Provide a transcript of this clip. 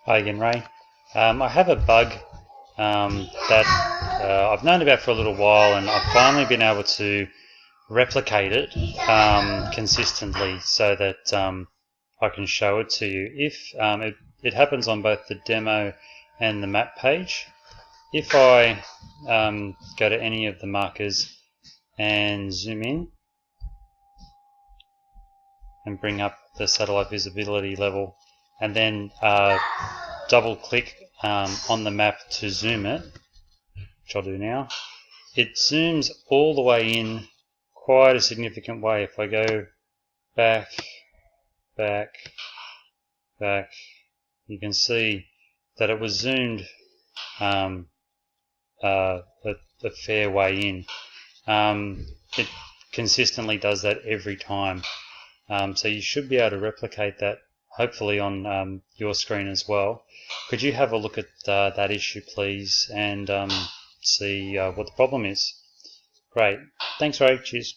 Hi again, Ray. I have a bug that I've known about for a little while, and I've finally been able to replicate it consistently so that I can show it to you. If it happens on both the demo and the map page. If I go to any of the markers and zoom in and bring up the satellite visibility level, and then double click on the map to zoom it, which I'll do now, it zooms all the way in quite a significant way. If I go back, back, back, you can see that it was zoomed a fair way in. It consistently does that every time. So you should be able to replicate that hopefully on your screen as well. Could you have a look at that issue, please, and see what the problem is? Great. Thanks, Ray. Cheers.